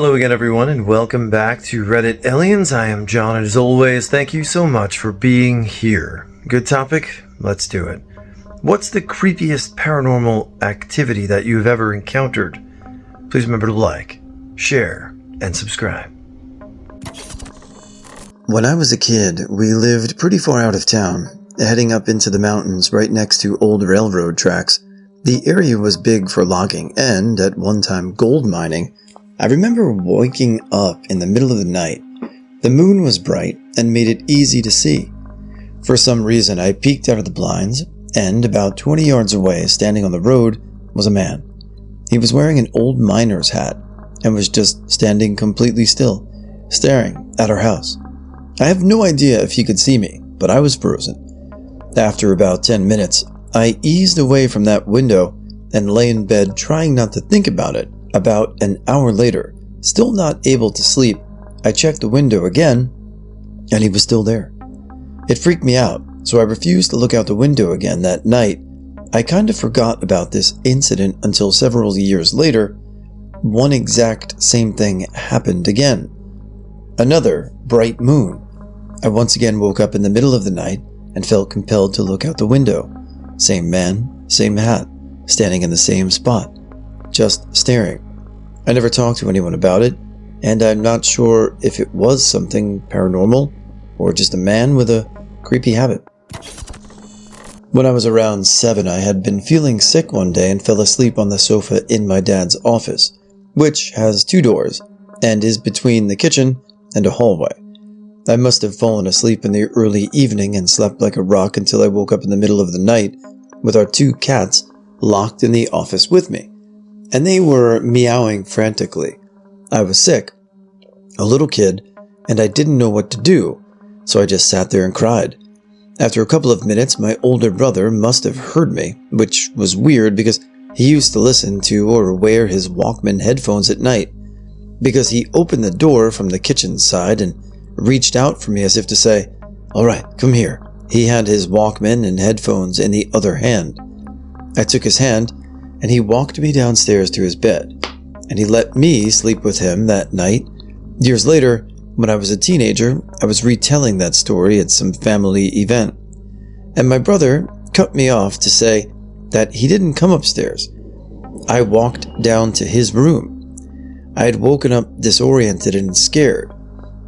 Hello again, everyone, and welcome back to Reddit Aliens. I am John, and as always, thank you so much for being here. Good topic? Let's do it. What's the creepiest paranormal activity that you've ever encountered? Please remember to like, share, and subscribe. When I was a kid, we lived pretty far out of town, heading up into the mountains right next to old railroad tracks. The area was big for logging and, at one time, gold mining. I remember waking up in the middle of the night. The moon was bright and made it easy to see. For some reason, I peeked out of the blinds, and about 20 yards away, standing on the road, was a man. He was wearing an old miner's hat and was just standing completely still, staring at our house. I have no idea if he could see me, but I was frozen. After about 10 minutes, I eased away from that window and lay in bed trying not to think about it. About an hour later, still not able to sleep, I checked the window again, and he was still there. It freaked me out, so I refused to look out the window again that night. I kind of forgot about this incident until several years later. One exact same thing happened again. Another bright moon. I once again woke up in the middle of the night and felt compelled to look out the window. Same man, same hat, standing in the same spot. Just staring. I never talked to anyone about it, and I'm not sure if it was something paranormal or just a man with a creepy habit. When I was around 7, I had been feeling sick one day and fell asleep on the sofa in my dad's office, which has 2 doors and is between the kitchen and a hallway. I must have fallen asleep in the early evening and slept like a rock until I woke up in the middle of the night with our 2 cats locked in the office with me. And they were meowing frantically. I was sick, a little kid, and I didn't know what to do, so I just sat there and cried. After a couple of minutes, my older brother must have heard me, which was weird because he used to listen to or wear his Walkman headphones at night. Because he opened the door from the kitchen side and reached out for me as if to say, "All right, come here." He had his Walkman and headphones in the other hand. I took his hand, and he walked me downstairs to his bed, and he let me sleep with him that night. Years later, when I was a teenager, I was retelling that story at some family event, and my brother cut me off to say that he didn't come upstairs. I walked down to his room. I had woken up disoriented and scared.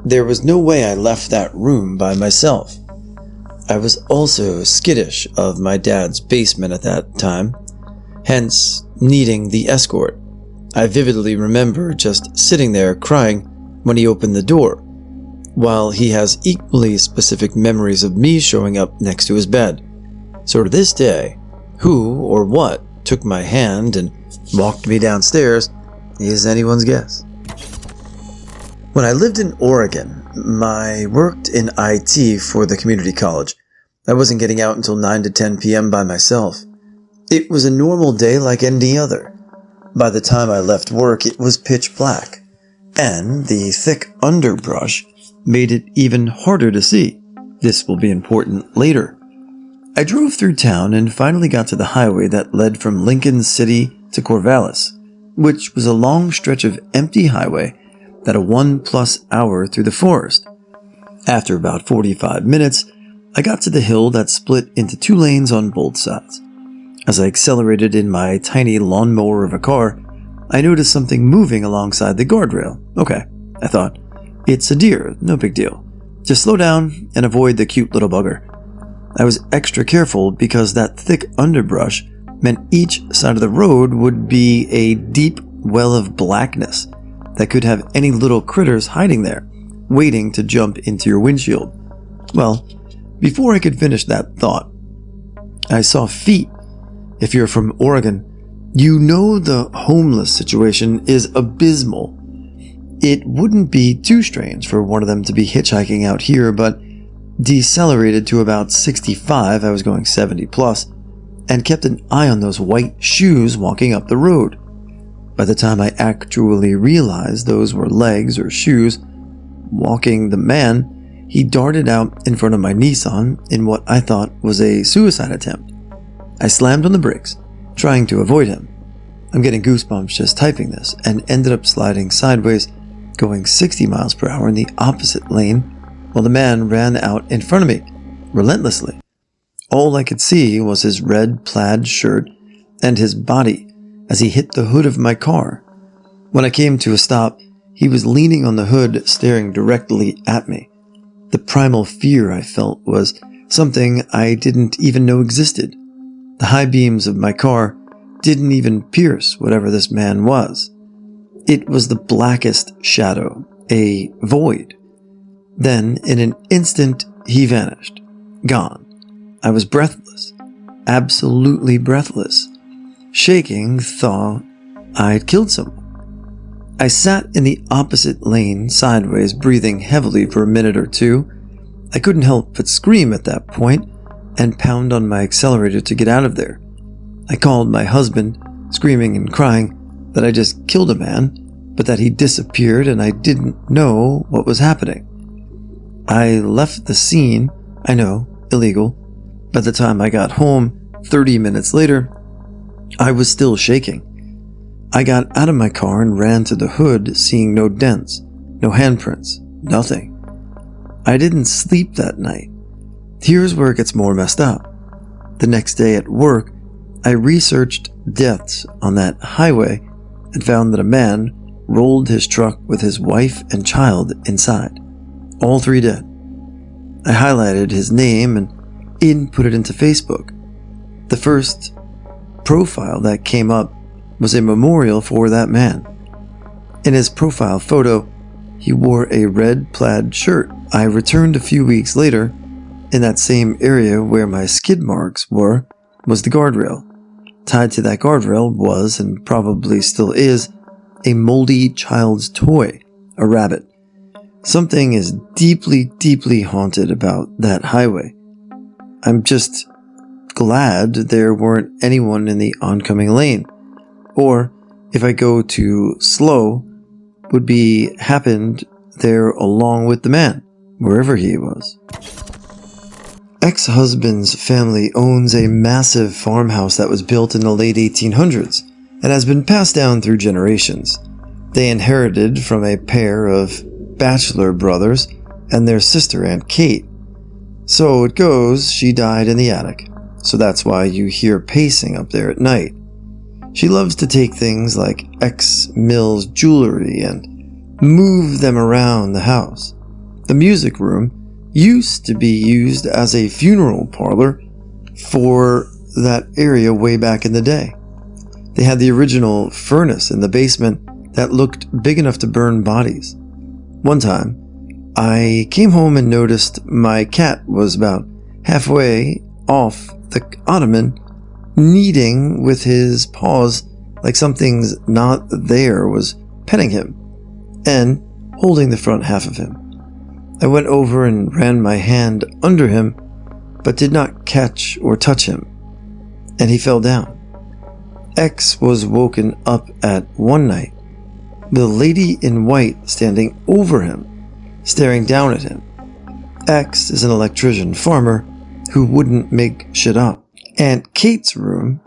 There was no way I left that room by myself. I was also skittish of my dad's basement at that time, hence needing the escort. I vividly remember just sitting there crying when he opened the door, while he has equally specific memories of me showing up next to his bed. So to this day, who or what took my hand and walked me downstairs is anyone's guess. When I lived in Oregon, I worked in IT for the community college. I wasn't getting out until 9 to 10 p.m. by myself. It was a normal day like any other. By the time I left work, it was pitch black, and the thick underbrush made it even harder to see. This will be important later. I drove through town and finally got to the highway that led from Lincoln City to Corvallis, which was a long stretch of empty highway that a 1+ hour through the forest. After about 45 minutes, I got to the hill that split into 2 lanes on both sides. As I accelerated in my tiny lawnmower of a car, I noticed something moving alongside the guardrail. Okay, I thought, it's a deer, no big deal. Just slow down and avoid the cute little bugger. I was extra careful because that thick underbrush meant each side of the road would be a deep well of blackness that could have any little critters hiding there, waiting to jump into your windshield. Well, before I could finish that thought, I saw feet. If you're from Oregon, you know the homeless situation is abysmal. It wouldn't be too strange for one of them to be hitchhiking out here, but decelerated to about 65, I was going 70 plus, and kept an eye on those white shoes walking up the road. By the time I actually realized those were legs or shoes walking the man, he darted out in front of my Nissan in what I thought was a suicide attempt. I slammed on the brakes, trying to avoid him. I'm getting goosebumps just typing this, and ended up sliding sideways going 60 miles per hour in the opposite lane, while the man ran out in front of me, relentlessly. All I could see was his red plaid shirt and his body as he hit the hood of my car. When I came to a stop, he was leaning on the hood, staring directly at me. The primal fear I felt was something I didn't even know existed. The high beams of my car didn't even pierce whatever this man was. It was the blackest shadow, a void. Then, in an instant, he vanished. Gone. I was breathless. Absolutely breathless. Shaking, thought I'd killed someone. I sat in the opposite lane, sideways, breathing heavily for a minute or two. I couldn't help but scream at that point and pound on my accelerator to get out of there. I called my husband, screaming and crying that I just killed a man, but that he disappeared and I didn't know what was happening. I left the scene, I know, illegal. By the time I got home, 30 minutes later, I was still shaking. I got out of my car and ran to the hood, seeing no dents, no handprints, nothing. I didn't sleep that night. Here's where it gets more messed up. The next day at work, I researched deaths on that highway and found that a man rolled his truck with his wife and child inside. All three dead. I highlighted his name and input it into Facebook. The first profile that came up was a memorial for that man. In his profile photo, he wore a red plaid shirt. I returned a few weeks later. In that same area where my skid marks were, was the guardrail. Tied to that guardrail was, and probably still is, a moldy child's toy, a rabbit. Something is deeply, deeply haunted about that highway. I'm just glad there weren't anyone in the oncoming lane. Or, if I go too slow, would be happened there along with the man, wherever he was. Ex-husband's family owns a massive farmhouse that was built in the late 1800s and has been passed down through generations. They inherited from a pair of bachelor brothers and their sister Aunt Kate. So it goes, she died in the attic, so that's why you hear pacing up there at night. She loves to take things like ex-Mills jewelry and move them around the house. The music room used to be used as a funeral parlor for that area way back in the day. They had the original furnace in the basement that looked big enough to burn bodies. One time, I came home and noticed my cat was about halfway off the ottoman, kneading with his paws like something's not there was petting him and holding the front half of him. I went over and ran my hand under him, but did not catch or touch him, and he fell down. X was woken up at one night, the lady in white standing over him, staring down at him. X is an electrician farmer who wouldn't make shit up. Aunt Kate's room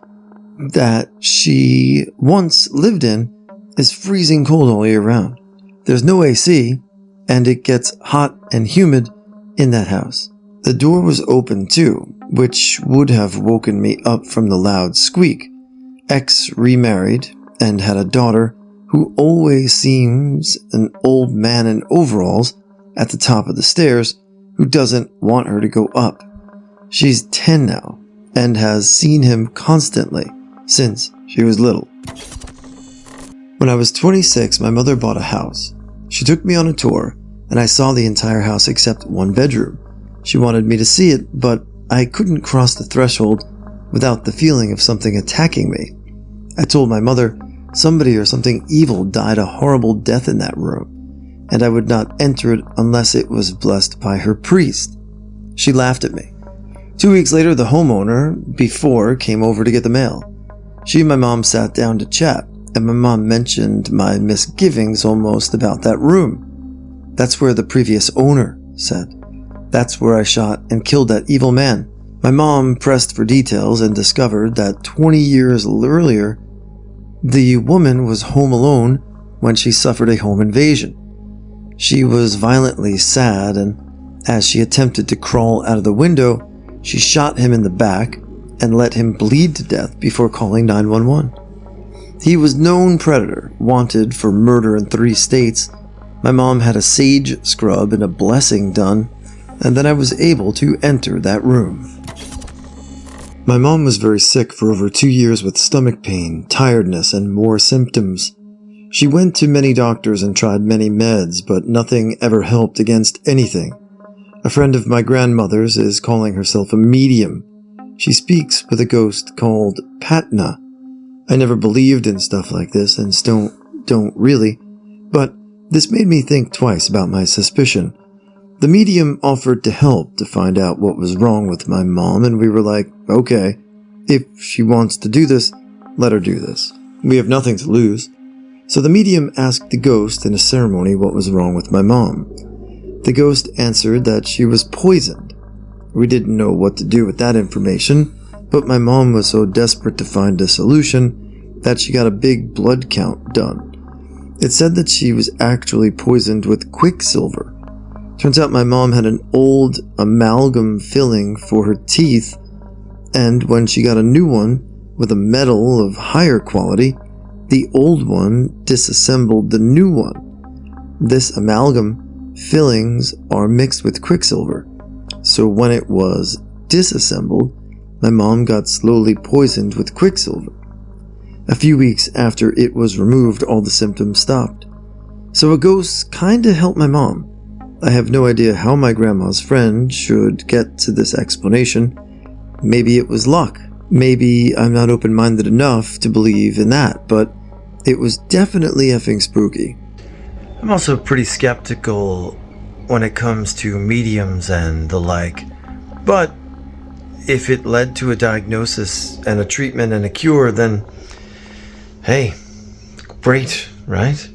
that she once lived in is freezing cold all year round. There's no AC, and it gets hot and humid in that house. The door was open too, which would have woken me up from the loud squeak. X remarried and had a daughter who always seems an old man in overalls at the top of the stairs who doesn't want her to go up. She's 10 now and has seen him constantly since she was little. When I was 26, my mother bought a house. She took me on a tour, and I saw the entire house except one bedroom. She wanted me to see it, but I couldn't cross the threshold without the feeling of something attacking me. I told my mother somebody or something evil died a horrible death in that room, and I would not enter it unless it was blessed by her priest. She laughed at me. 2 weeks later, the homeowner before came over to get the mail. She and my mom sat down to chat, and my mom mentioned my misgivings almost about that room. That's where the previous owner said. That's where I shot and killed that evil man. My mom pressed for details and discovered that 20 years earlier, the woman was home alone when she suffered a home invasion. She was violently sad, and as she attempted to crawl out of the window, she shot him in the back and let him bleed to death before calling 911. He was known predator, wanted for murder in 3 states. My mom had a sage scrub and a blessing done, and then I was able to enter that room. My mom was very sick for over 2 years with stomach pain, tiredness, and more symptoms. She went to many doctors and tried many meds, but nothing ever helped against anything. A friend of my grandmother's is calling herself a medium. She speaks with a ghost called Patna. I never believed in stuff like this and still don't really, but this made me think twice about my suspicion. The medium offered to help to find out what was wrong with my mom, and we were like, okay, if she wants to do this, let her do this. We have nothing to lose. So the medium asked the ghost in a ceremony what was wrong with my mom. The ghost answered that she was poisoned. We didn't know what to do with that information, but my mom was so desperate to find a solution that she got a big blood count done. It said that she was actually poisoned with quicksilver. Turns out my mom had an old amalgam filling for her teeth, and when she got a new one with a metal of higher quality, the old one disassembled the new one. This amalgam fillings are mixed with quicksilver, so when it was disassembled, my mom got slowly poisoned with quicksilver. A few weeks after it was removed, all the symptoms stopped. So a ghost kinda helped my mom. I have no idea how my grandma's friend should get to this explanation. Maybe it was luck. Maybe I'm not open-minded enough to believe in that, but it was definitely effing spooky. I'm also pretty skeptical when it comes to mediums and the like, but if it led to a diagnosis and a treatment and a cure, then hey, great, right?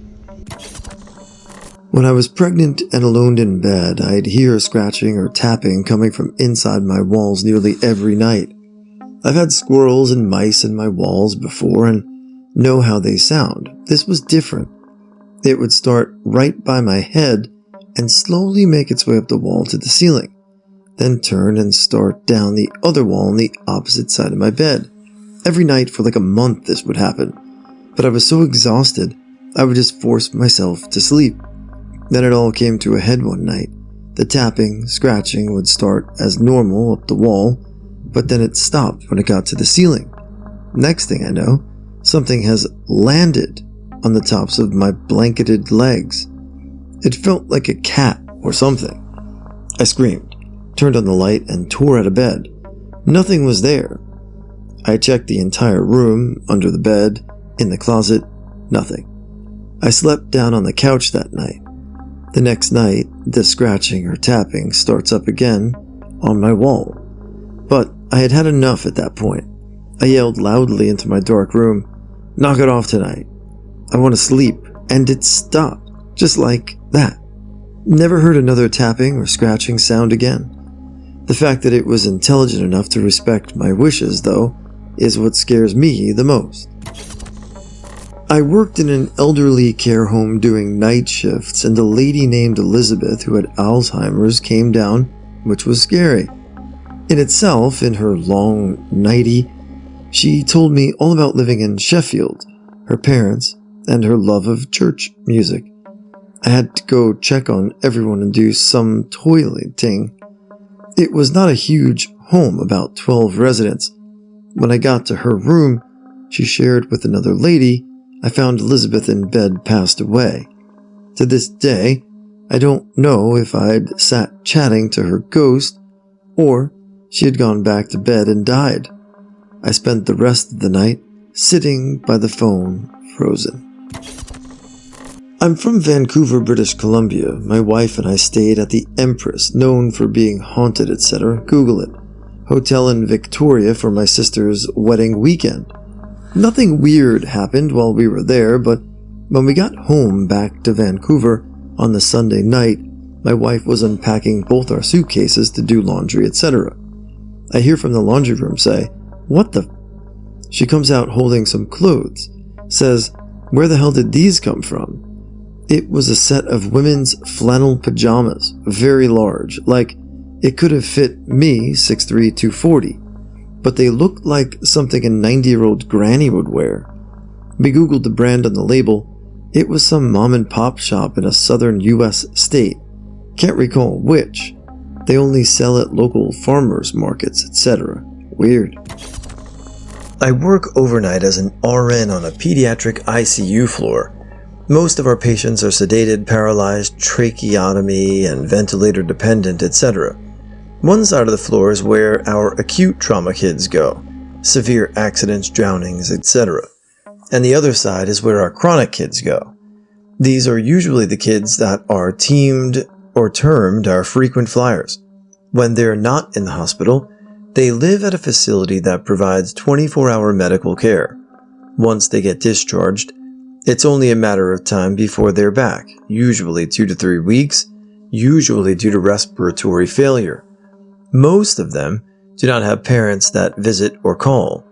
When I was pregnant and alone in bed, I'd hear scratching or tapping coming from inside my walls nearly every night. I've had squirrels and mice in my walls before and know how they sound. This was different. It would start right by my head and slowly make its way up the wall to the ceiling, then turn and start down the other wall on the opposite side of my bed. Every night for like a month this would happen, but I was so exhausted I would just force myself to sleep. Then it all came to a head one night. The tapping, scratching would start as normal up the wall, but then it stopped when it got to the ceiling. Next thing I know, something has landed on the tops of my blanketed legs. It felt like a cat or something. I screamed, turned on the light, and tore out of bed. Nothing was there. I checked the entire room, under the bed, in the closet, nothing. I slept down on the couch that night. The next night, the scratching or tapping starts up again on my wall. But I had had enough at that point. I yelled loudly into my dark room, "Knock it off tonight. I want to sleep." And it stopped, just like that. Never heard another tapping or scratching sound again. The fact that it was intelligent enough to respect my wishes, though, is what scares me the most. I worked in an elderly care home doing night shifts, and a lady named Elizabeth who had Alzheimer's came down, which was scary. In itself, in her long nightie, she told me all about living in Sheffield, her parents, and her love of church music. I had to go check on everyone and do some toileting. It was not a huge home, about 12 residents. When I got to her room, she shared with another lady, I found Elizabeth in bed, passed away. To this day, I don't know if I'd sat chatting to her ghost, or she had gone back to bed and died. I spent the rest of the night sitting by the phone, frozen. I'm from Vancouver, British Columbia. My wife and I stayed at the Empress, known for being haunted, etc. Google it. Hotel in Victoria for my sister's wedding weekend. Nothing weird happened while we were there, but when we got home back to Vancouver on the Sunday night, my wife was unpacking both our suitcases to do laundry, etc. I hear from the laundry room say, "What the f-?" She comes out holding some clothes, says, "Where the hell did these come from?" It was a set of women's flannel pajamas, very large, like it could have fit me, 6'3", 240, but they looked like something a 90-year-old granny would wear. We googled the brand on the label. It was some mom and pop shop in a southern US state. Can't recall which. They only sell at local farmers markets, etc. Weird. I work overnight as an RN on a pediatric ICU floor. Most of our patients are sedated, paralyzed, tracheotomy, and ventilator dependent, etc. One side of the floor is where our acute trauma kids go, severe accidents, drownings, etc. And the other side is where our chronic kids go. These are usually the kids that are teamed or termed our frequent flyers. When they're not in the hospital, they live at a facility that provides 24-hour medical care. Once they get discharged, it's only a matter of time before they're back, usually 2 to 3 weeks, usually due to respiratory failure. Most of them do not have parents that visit or call.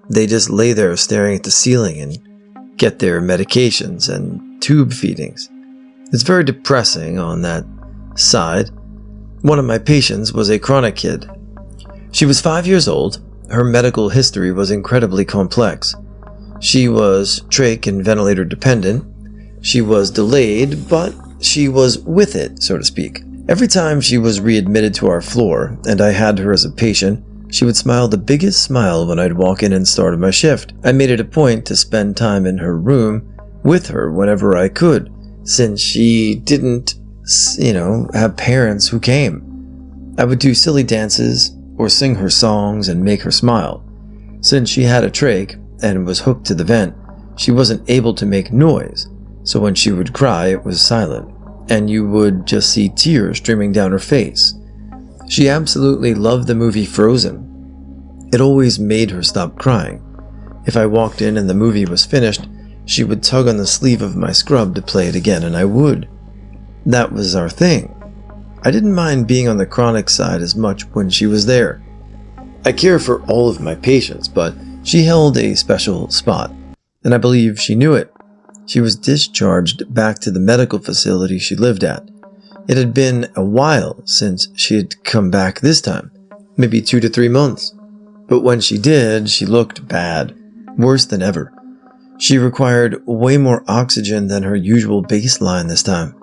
They just lay there staring at the ceiling and get their medications and tube feedings. It's very depressing on that side. One of my patients was a chronic kid. She was 5 years old. Her medical history was incredibly complex. She was trach and ventilator dependent. She was delayed, but she was with it, so to speak. Every time she was readmitted to our floor, and I had her as a patient, she would smile the biggest smile when I'd walk in and start my shift. I made it a point to spend time in her room with her whenever I could, since she didn't, have parents who came. I would do silly dances or sing her songs and make her smile. Since she had a trach and was hooked to the vent, she wasn't able to make noise, so when she would cry, it was silent, and you would just see tears streaming down her face. She absolutely loved the movie Frozen. It always made her stop crying. If I walked in and the movie was finished, she would tug on the sleeve of my scrub to play it again, and I would. That was our thing. I didn't mind being on the chronic side as much when she was there. I care for all of my patients, but she held a special spot, and I believe she knew it. She was discharged back to the medical facility she lived at. It had been a while since she had come back this time, maybe 2 to 3 months. But when she did, she looked bad, worse than ever. She required way more oxygen than her usual baseline this time.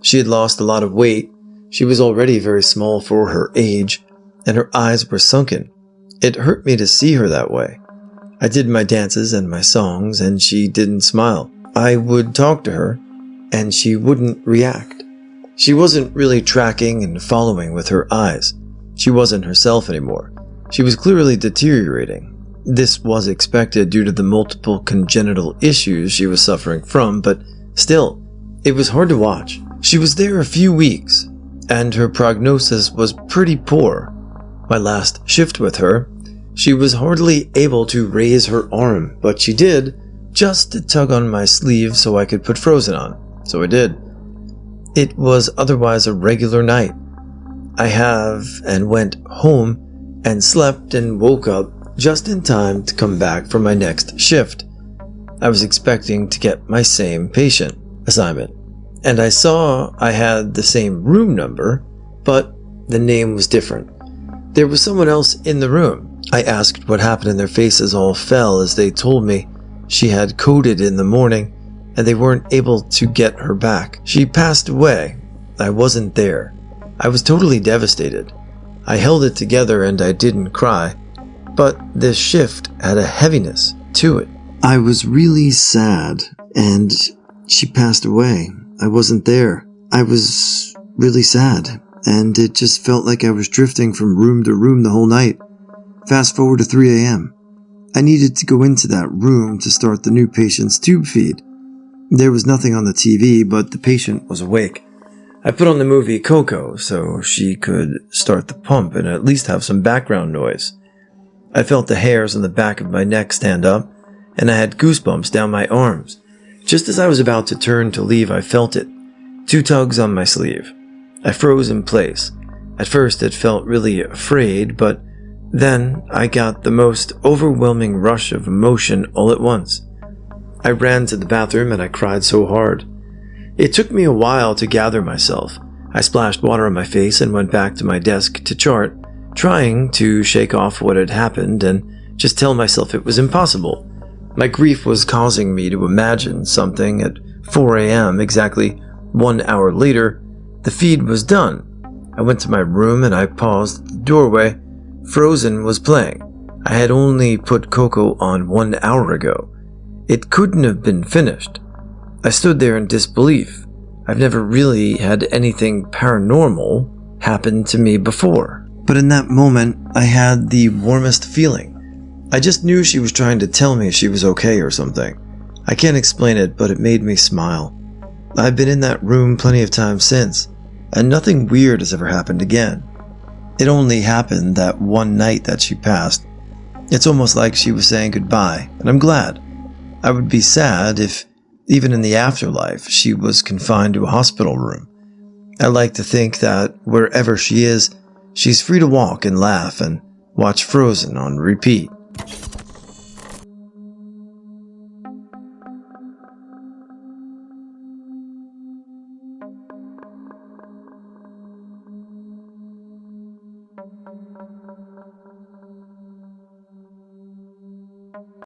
She had lost a lot of weight. She was already very small for her age, and her eyes were sunken. It hurt me to see her that way. I did my dances and my songs, and she didn't smile. I would talk to her, and she wouldn't react. She wasn't really tracking and following with her eyes. She wasn't herself anymore. She was clearly deteriorating. This was expected due to the multiple congenital issues she was suffering from, but still, it was hard to watch. She was there a few weeks, and her prognosis was pretty poor. My last shift with her, she was hardly able to raise her arm, but she did, just to tug on my sleeve so I could put Frozen on. So I did. It was otherwise a regular night. I went home and slept and woke up just in time to come back for my next shift. I was expecting to get my same patient assignment, and I saw I had the same room number, but the name was different. There was someone else in the room. I asked what happened, and their faces all fell as they told me she had coded in the morning and they weren't able to get her back. She passed away. I wasn't there. I was totally devastated. I held it together and I didn't cry, but this shift had a heaviness to it. I was really sad, and she passed away. I wasn't there. I was really sad, and it just felt like I was drifting from room to room the whole night. Fast forward to 3 a.m. I needed to go into that room to start the new patient's tube feed. There was nothing on the TV, but the patient was awake. I put on the movie Coco so she could start the pump and at least have some background noise. I felt the hairs on the back of my neck stand up, and I had goosebumps down my arms. Just as I was about to turn to leave, I felt it. 2 tugs on my sleeve. I froze in place. At first, it felt really afraid, but then I got the most overwhelming rush of emotion all at once. I ran to the bathroom and I cried so hard. It took me a while to gather myself. I splashed water on my face and went back to my desk to chart, trying to shake off what had happened and just tell myself it was impossible. My grief was causing me to imagine something. At 4 a.m., exactly 1 hour later, the feed was done. I went to my room and I paused at the doorway. Frozen was playing. I had only put Coco on 1 hour ago. It couldn't have been finished. I stood there in disbelief. I've never really had anything paranormal happen to me before. But in that moment, I had the warmest feeling. I just knew she was trying to tell me she was okay or something. I can't explain it, but it made me smile. I've been in that room plenty of times since, and nothing weird has ever happened again. It only happened that one night that she passed. It's almost like she was saying goodbye, and I'm glad. I would be sad if, even in the afterlife, she was confined to a hospital room. I like to think that wherever she is, she's free to walk and laugh and watch Frozen on repeat.